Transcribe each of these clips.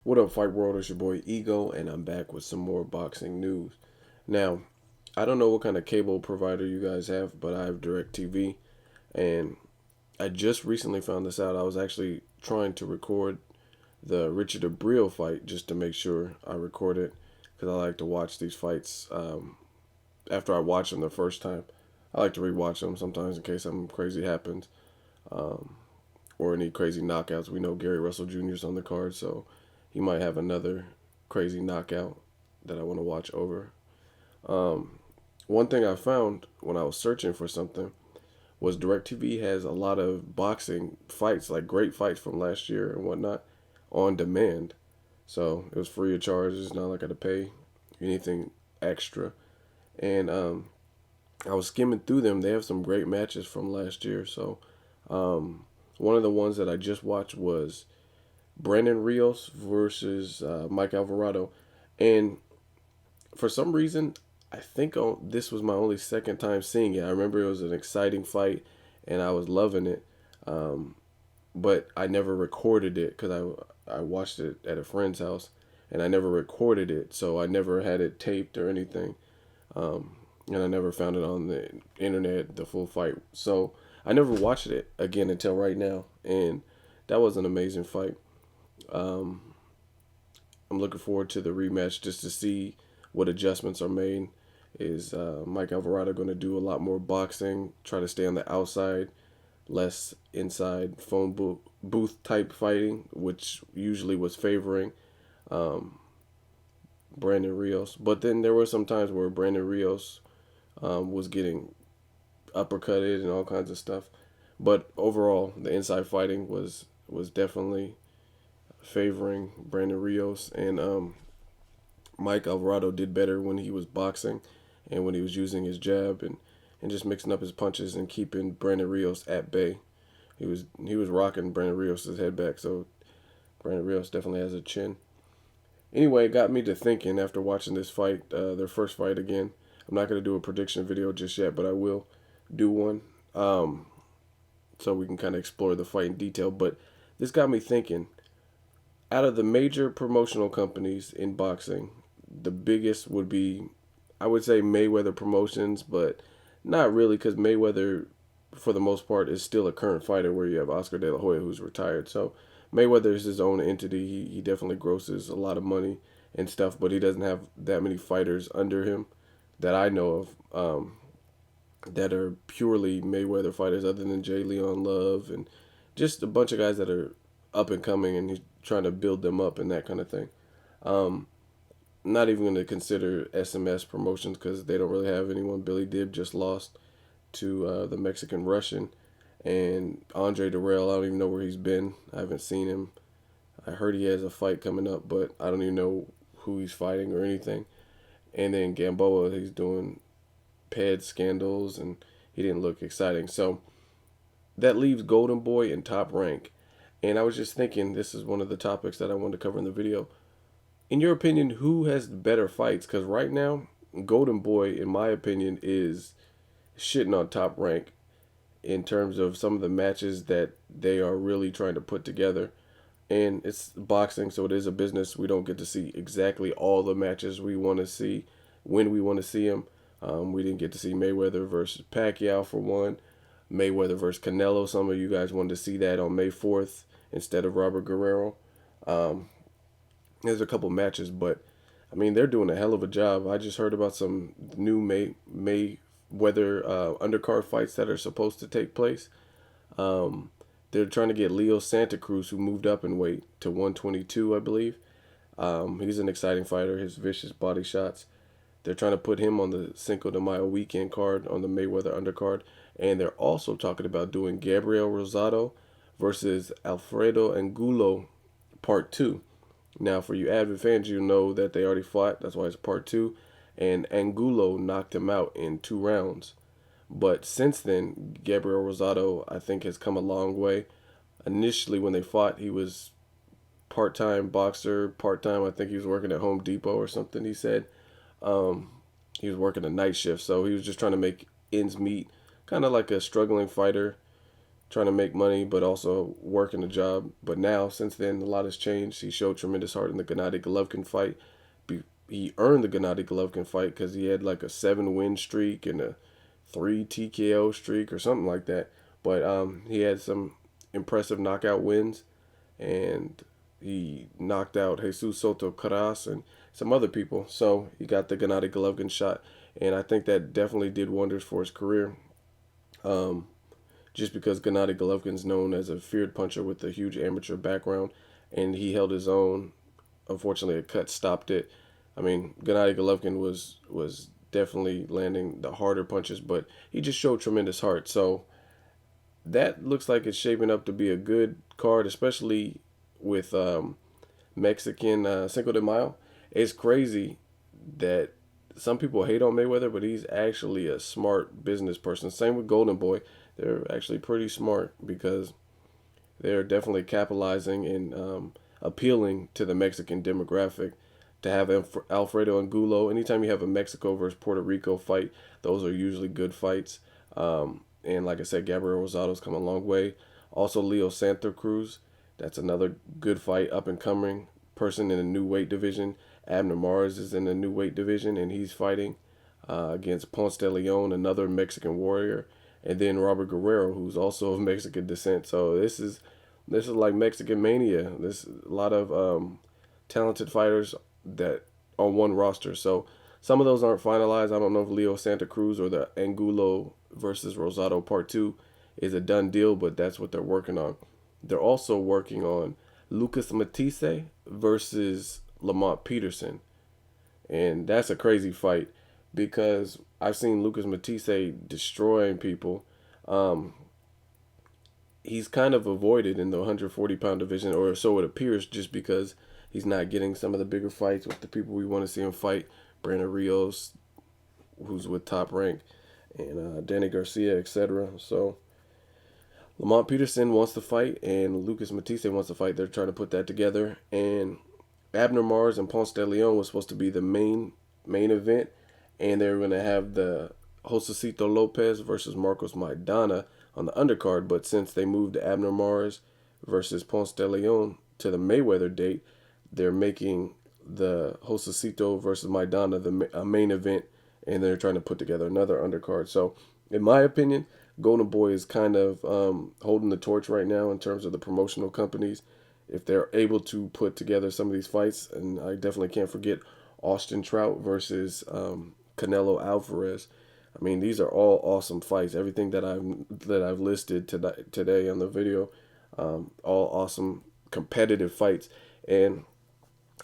What up, Fight World? It's your boy Ego, and I'm back with some more boxing news. Now, I don't know what kind of cable provider you guys have, but I have DirecTV, and I just recently found this out. I was actually trying to record the Richard Abreu fight just to make sure I record it, because I like to watch these fights after I watch them the first time. I like to rewatch them sometimes in case something crazy happens or any crazy knockouts. We know Gary Russell Jr. is on the card, so he might have another crazy knockout that I want to watch over. Um, One thing I found when I was searching for something was DirecTV has a lot of boxing fights, like great fights from last year and whatnot, on demand. So it was free of charge. It's not like I had to pay anything extra. And I was skimming through them. They have some great matches from last year. So um, one of the ones that I just watched was Brandon Rios versus Mike Alvarado. And for some reason, I think this was my only second time seeing it. I remember it was an exciting fight, and I was loving it. Um, but I never recorded it because I watched it at a friend's house, and I never recorded it, so I never had it taped or anything. Um, and I never found it on the internet, the full fight. So I never watched it again until right now, and that was an amazing fight. Um, I'm looking forward to the rematch just to see what adjustments are made. Is Mike Alvarado going to do a lot more boxing, try to stay on the outside, less inside booth type fighting, which usually was favoring um, Brandon Rios. But then there were some times where Brandon Rios was getting uppercutted and all kinds of stuff. But overall, the inside fighting was definitely favoring Brandon Rios, and Mike Alvarado did better when he was boxing and when he was using his jab and just mixing up his punches and keeping Brandon Rios at bay. He was rocking Brandon Rios' head back, so Brandon Rios definitely has a chin. Anyway, it got me to thinking after watching this fight, their first fight again. I'm not going to do a prediction video just yet, but I will do one so we can kind of explore the fight in detail. But this got me thinking, out of the major promotional companies in boxing, the biggest would be, I would say, Mayweather Promotions, but not really, because Mayweather, for the most part, is still a current fighter where you have Oscar De La Hoya, who's retired. So Mayweather is his own entity. He definitely grosses a lot of money and stuff, but he doesn't have that many fighters under him that I know of that are purely Mayweather fighters, other than Jay Leon Love and just a bunch of guys that are up and coming, and he's trying to build them up and that kind of thing. Um, Not even going to consider SMS promotions because they don't really have anyone. Billy Dib just lost to the Mexican Russian, and Andre Durrell, I don't even know where he's been. I haven't seen him. I heard he has a fight coming up, but I don't even know who he's fighting or anything. And then Gamboa, he's doing ped scandals, and he didn't look exciting. So that leaves Golden Boy in Top Rank. And I was just thinking, this is one of the topics that I wanted to cover in the video. In your opinion, who has better fights? Because right now, Golden Boy, in my opinion, is shitting on Top Rank in terms of some of the matches that they are really trying to put together. And it's boxing, so it is a business. We don't get to see exactly all the matches we want to see when we want to see them. We didn't get to see Mayweather versus Pacquiao for one. Mayweather versus Canelo. Some of you guys wanted to see that on May 4th instead of Robert Guerrero. Um, there's a couple matches, but I mean they're doing a hell of a job. I just heard about some new Mayweather undercard fights that are supposed to take place. Um, they're trying to get Leo Santa Cruz, who moved up in weight to 122, I believe. He's an exciting fighter. His vicious body shots. They're trying to put him on the Cinco de Mayo weekend card on the Mayweather undercard. And they're also talking about doing Gabriel Rosado versus Alfredo Angulo Part 2. Now, for you avid fans, you know that they already fought. That's why it's Part 2. And Angulo knocked him out in 2 rounds. But since then, Gabriel Rosado, I think, has come a long way. Initially, when they fought, he was part-time boxer, part-time. I think he was working at Home Depot or something, he said. Um, he was working a night shift, so he was just trying to make ends meet, kind of like a struggling fighter. trying to make money, but also working a job. But now, since then, a lot has changed. He showed tremendous heart in the Gennady Golovkin fight. He earned the Gennady Golovkin fight because he had like a 7 win streak and a 3 TKO streak or something like that. But he had some impressive knockout wins, and he knocked out Jesus Soto Karass and some other people. So he got the Gennady Golovkin shot, and I think that definitely did wonders for his career. Um, just because Gennady Golovkin's known as a feared puncher with a huge amateur background, and he held his own. Unfortunately, a cut stopped it. I mean, Gennady Golovkin was definitely landing the harder punches, but he just showed tremendous heart. So that looks like it's shaping up to be a good card, especially with Mexican Cinco de Mayo. It's crazy that some people hate on Mayweather, but he's actually a smart business person. Same with Golden Boy. They're actually pretty smart because they're definitely capitalizing and appealing to the Mexican demographic. To have Alfredo Angulo, anytime you have a Mexico versus Puerto Rico fight, those are usually good fights. And like I said, Gabriel Rosado's come a long way. Also, Leo Santa Cruz, that's another good fight, up and coming person in a new weight division. Abner Mars is in the new weight division, and he's fighting against Ponce de Leon, another Mexican warrior, and then Robert Guerrero, who's also of Mexican descent. So this is like Mexican mania. There's a lot of talented fighters that on one roster. So some of those aren't finalized. I don't know if Leo Santa Cruz or the Angulo versus Rosado Part 2 is a done deal, but that's what they're working on. They're also working on Lucas Matisse versus Lamont Peterson. And that's a crazy fight because I've seen Lucas Matisse destroying people. Um, he's kind of avoided in the 140-pound division, or so it appears, just because he's not getting some of the bigger fights with the people we want to see him fight. Brandon Rios, who's with Top Rank, and Danny Garcia, etc. So Lamont Peterson wants to fight, and Lucas Matisse wants to fight. They're trying to put that together. And Abner Mars and Ponce de Leon was supposed to be the main event, and they're going to have the Josecito Lopez versus Marcos Maidana on the undercard. But since they moved Abner Mars versus Ponce de Leon to the Mayweather date, they're making the Josecito versus Maidana the main event, and they're trying to put together another undercard. So, in my opinion, Golden Boy is kind of holding the torch right now in terms of the promotional companies. If they're able to put together some of these fights, and I definitely can't forget Austin Trout versus Canelo Alvarez. I mean, these are all awesome fights. Everything that I've listed today on the video, all awesome competitive fights, and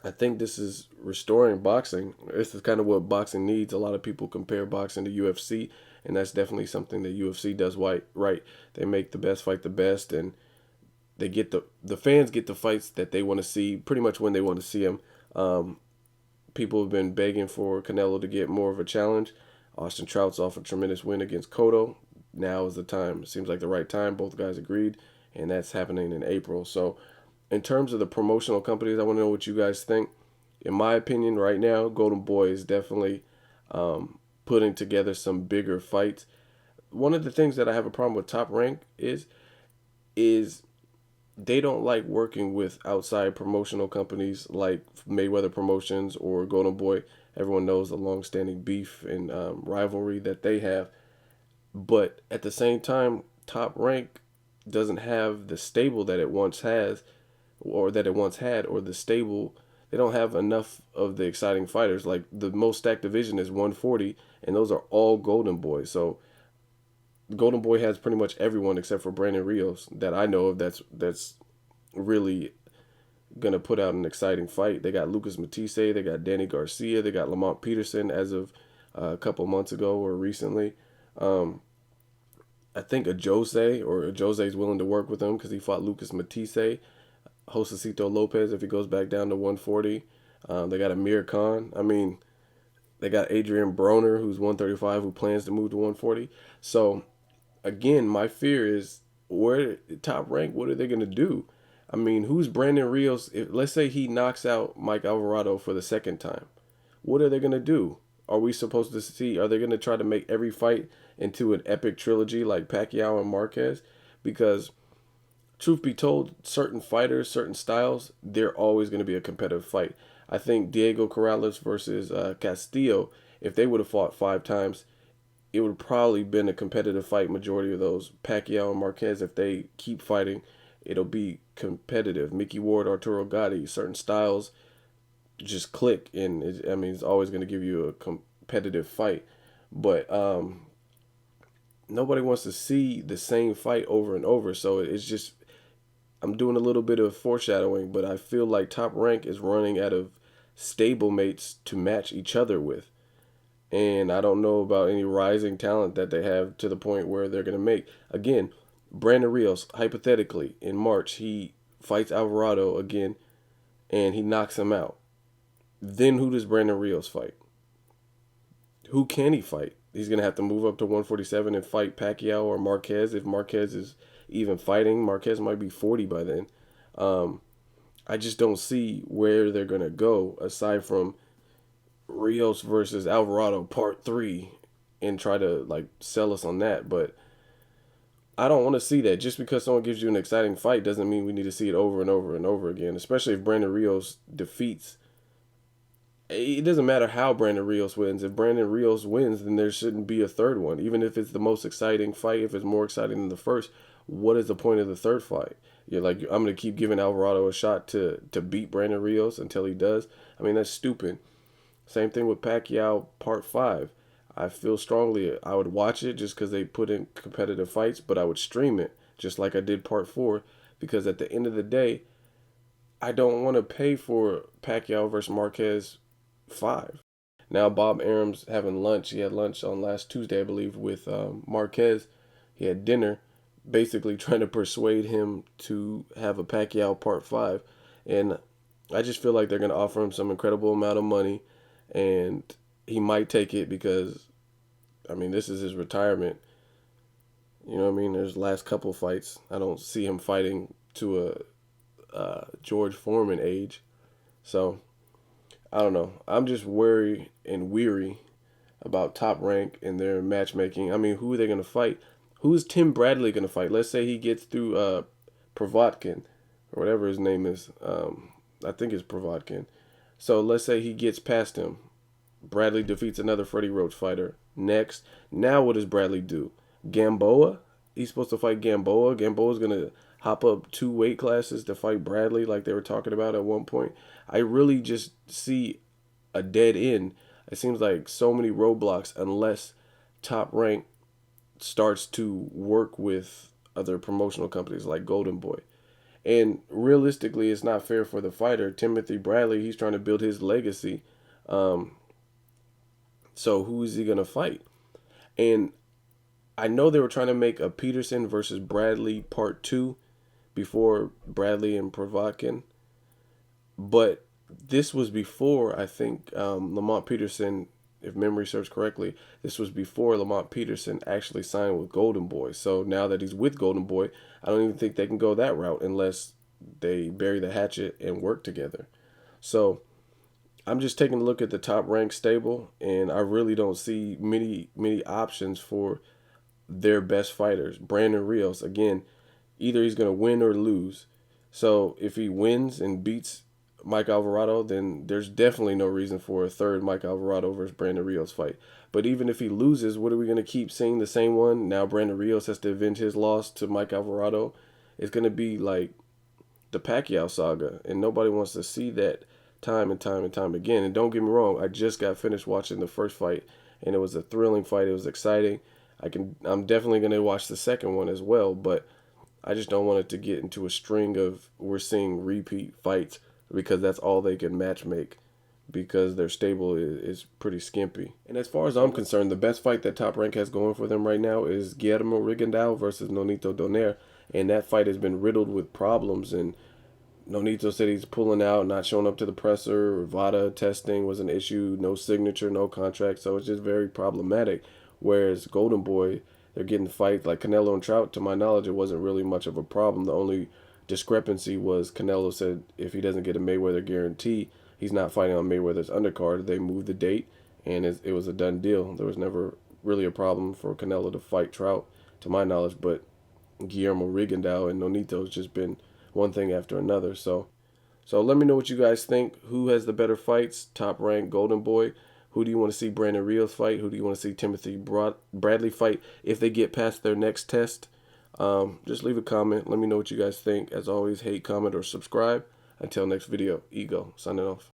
I think this is restoring boxing. This is kind of what boxing needs. A lot of people compare boxing to UFC, and that's definitely something that UFC does right. They make the best fight the best, and they get the fans get the fights that they want to see pretty much when they want to see them. People have been begging for Canelo to get more of a challenge. Austin Trout's off a tremendous win against Cotto. Now is the time. It seems like the right time. Both guys agreed, and that's happening in April. So in terms of the promotional companies, I want to know what you guys think. In my opinion, right now, Golden Boy is definitely putting together some bigger fights. One of the things that I have a problem with Top Rank is they don't like working with outside promotional companies like Mayweather Promotions or Golden Boy. Everyone knows the long-standing beef and rivalry that they have. But at the same time, Top Rank doesn't have the stable that it once has, or that it once had, or the stable. They don't have enough of the exciting fighters. Like the most stacked division is 140, and those are all Golden Boys. So Golden Boy has pretty much everyone except for Brandon Rios that I know of. That's really gonna put out an exciting fight. They got Lucas Matisse, they got Danny Garcia, they got Lamont Peterson as of a couple months ago or recently. Um, I think a Jose is willing to work with him because he fought Lucas Matisse. Josecito Lopez if he goes back down to 140. They got Amir Khan. I mean, they got Adrian Broner, who's 135, who plans to move to 140. So, again, my fear is where Top Rank, what are they going to do? I mean, who's Brandon Rios? Let's say he knocks out Mike Alvarado for the second time. What are they going to do? Are we supposed to see? Are they going to try to make every fight into an epic trilogy like Pacquiao and Marquez? because truth be told, certain fighters, certain styles, they're always going to be a competitive fight. I think Diego Corrales versus Castillo, if they would have fought 5 times, it would probably been a competitive fight. Majority of those Pacquiao and Marquez, if they keep fighting, it'll be competitive. Mickey Ward, Arturo Gatti, certain styles just click, and I mean, it's always going to give you a competitive fight. But nobody wants to see the same fight over and over, so it's just I'm doing a little bit of foreshadowing, but I feel like Top Rank is running out of stablemates to match each other with. And I don't know about any rising talent that they have to the point where they're going to make. Again, Brandon Rios, hypothetically, in March, he fights Alvarado again and he knocks him out. Then who does Brandon Rios fight? Who can he fight? He's going to have to move up to 147 and fight Pacquiao or Marquez. If Marquez is even fighting, Marquez might be 40 by then. I just don't see where they're going to go aside from Rios versus Alvarado part 3 and try to like sell us on that. But I don't want to see that. Just because someone gives you an exciting fight doesn't mean we need to see it over and over and over again, especially if Brandon Rios defeats. It doesn't matter how Brandon Rios wins. If Brandon Rios wins, then there shouldn't be a third one. Even if it's the most exciting fight, if it's more exciting than the first, what is the point of the third fight? You're like, I'm going to keep giving Alvarado a shot to beat Brandon Rios until he does. I mean, that's stupid. Same thing with Pacquiao Part 5. I feel strongly I would watch it just because they put in competitive fights, but I would stream it just like I did Part 4 because at the end of the day, I don't want to pay for Pacquiao versus Marquez 5. Now, Bob Arum's having lunch. He had lunch on last Tuesday, I believe, with Marquez. He had dinner, basically trying to persuade him to have a Pacquiao Part 5. And I just feel like they're going to offer him some incredible amount of money. And he might take it because, I mean, this is his retirement. You know what I mean? There's last couple fights. I don't see him fighting to a George Foreman age. So, I don't know. I'm just worried and weary about Top Rank and their matchmaking. I mean, who are they going to fight? Who's Tim Bradley going to fight? Let's say he gets through Provodkin or whatever his name is. I think it's Provodkin. So let's say he gets past him. Bradley defeats another Freddie Roach fighter. Next, now what does Bradley do? Gamboa? He's supposed to fight Gamboa. Gamboa's going to hop up 2 weight classes to fight Bradley like they were talking about at one point. I really just see a dead end. It seems like so many roadblocks unless Top Rank starts to work with other promotional companies like Golden Boy. And realistically, it's not fair for the fighter. Timothy Bradley, he's trying to build his legacy. So who is he going to fight? And I know they were trying to make a Peterson versus Bradley part 2 before Bradley and Provodkin. But this was before, I think, Lamont Peterson, if memory serves correctly, this was before Lamont Peterson actually signed with Golden Boy. So now that he's with Golden Boy, I don't even think they can go that route unless they bury the hatchet and work together. So I'm just taking a look at the Top Rank stable, and I really don't see many options for their best fighters. Brandon Rios, again, either he's going to win or lose. So if he wins and beats Mike Alvarado, then there's definitely no reason for a third Mike Alvarado versus Brandon Rios fight. But even if he loses, what are we going to keep seeing the same one? Now Brandon Rios has to avenge his loss to Mike Alvarado. It's going to be like the Pacquiao saga, and nobody wants to see that time and time and time again. And don't get me wrong, I just got finished watching the first fight, and it was a thrilling fight. It was exciting. I'm definitely going to watch the second one as well, but I just don't want it to get into a string of we're seeing repeat fights because that's all they can match make because their stable is pretty skimpy. And as far as I'm concerned, the best fight that Top Rank has going for them right now is Guillermo Rigondeaux versus Nonito Donaire, and that fight has been riddled with problems. And Nonito said he's pulling out, not showing up to the presser. VADA testing was an issue, no signature, no contract, so it's just very problematic. Whereas Golden Boy, they're getting fights like Canelo and Trout. To my knowledge, it wasn't really much of a problem. The only discrepancy was Canelo said if he doesn't get a Mayweather guarantee, he's not fighting on Mayweather's undercard. They moved the date, and it was a done deal. There was never really a problem for Canelo to fight Trout, to my knowledge. But Guillermo Rigondeaux and Nonito's just been one thing after another. So let me know what you guys think. Who has the better fights? Top ranked Golden Boy. Who do you want to see Brandon Rios fight? Who do you want to see Timothy Bradley fight if they get past their next test? Just leave a comment. Let me know what you guys think. As always, hate, comment, or subscribe. Until next video, Ego, signing off.